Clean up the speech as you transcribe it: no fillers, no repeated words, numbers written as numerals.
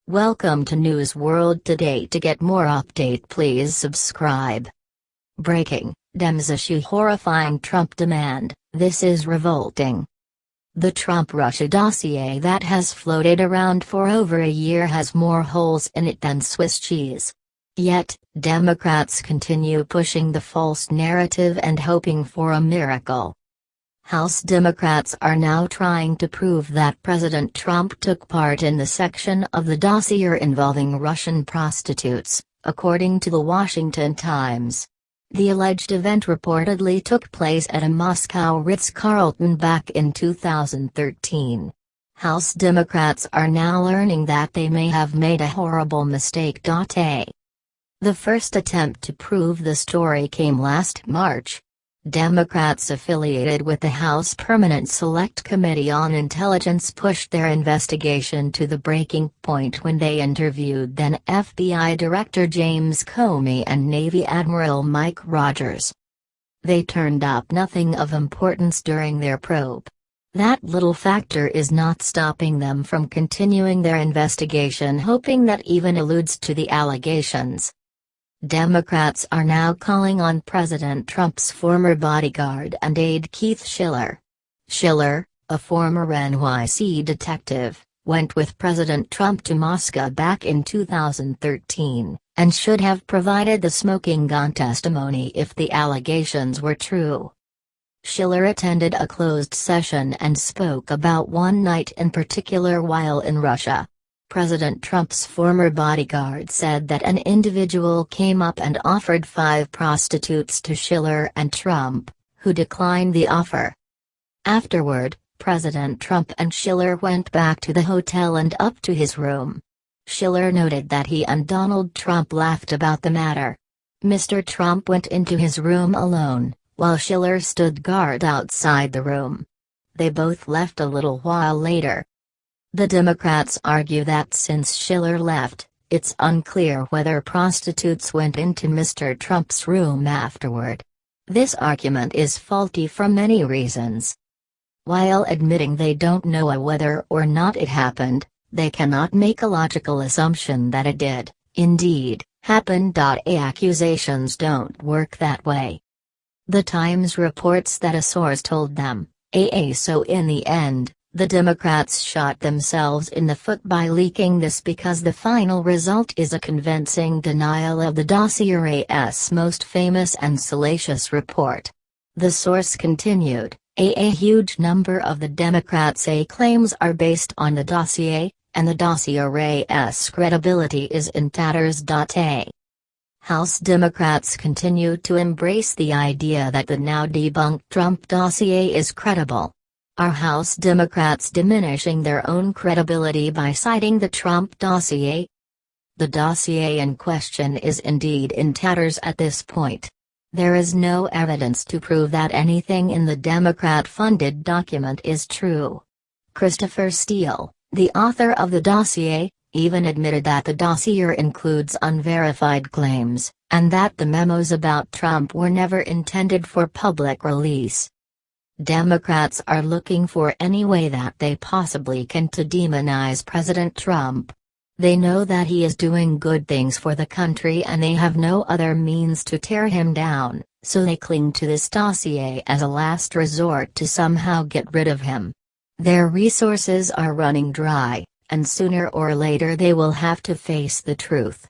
Welcome to News World Today. To get more update, please subscribe. Breaking: Dems issue horrifying Trump demand. This is revolting. The Trump-Russia dossier that has floated around for over a year has more holes in it than Swiss cheese. Yet, Democrats continue pushing the false narrative and hoping for a miracle. House Democrats are now trying to prove that President Trump took part in the section of the dossier involving Russian prostitutes, according to the Washington Times. The alleged event reportedly took place at a Moscow Ritz-Carlton back in 2013. House Democrats are now learning that they may have made a horrible mistake. The first attempt to prove the story came last March. Democrats affiliated with the House Permanent Select Committee on Intelligence pushed their investigation to the breaking point when they interviewed then FBI Director James Comey and Navy Admiral Mike Rogers. They turned up nothing of importance during their probe. That little factor is not stopping them from continuing their investigation, hoping that even alludes to the allegations. Democrats are now calling on President Trump's former bodyguard and aide Keith Schiller. Schiller, a former NYC detective, went with President Trump to Moscow back in 2013, and should have provided the smoking gun testimony if the allegations were true. Schiller attended a closed session and spoke about one night in particular while in Russia. President Trump's former bodyguard said that an individual came up and offered 5 prostitutes to Schiller and Trump, who declined the offer. Afterward, President Trump and Schiller went back to the hotel and up to his room. Schiller noted that he and Donald Trump laughed about the matter. Mr. Trump went into his room alone, while Schiller stood guard outside the room. They both left a little while later. The Democrats argue that since Schiller left, it's unclear whether prostitutes went into Mr. Trump's room afterward. This argument is faulty for many reasons. While admitting they don't know whether or not it happened, they cannot make a logical assumption that it did, indeed, happen. Accusations don't work that way. The Times reports that a source told them, so in the end, the Democrats shot themselves in the foot by leaking this because the final result is a convincing denial of the dossier's most famous and salacious report. The source continued, a huge number of the Democrats' claims are based on the dossier, and the dossier's credibility is in tatters. House Democrats continue to embrace the idea that the now debunked Trump dossier is credible. Are House Democrats diminishing their own credibility by citing the Trump dossier? The dossier in question is indeed in tatters at this point. There is no evidence to prove that anything in the Democrat-funded document is true. Christopher Steele, the author of the dossier, even admitted that the dossier includes unverified claims, and that the memos about Trump were never intended for public release. Democrats are looking for any way that they possibly can to demonize President Trump. They know that he is doing good things for the country and they have no other means to tear him down, so they cling to this dossier as a last resort to somehow get rid of him. Their resources are running dry, and sooner or later they will have to face the truth.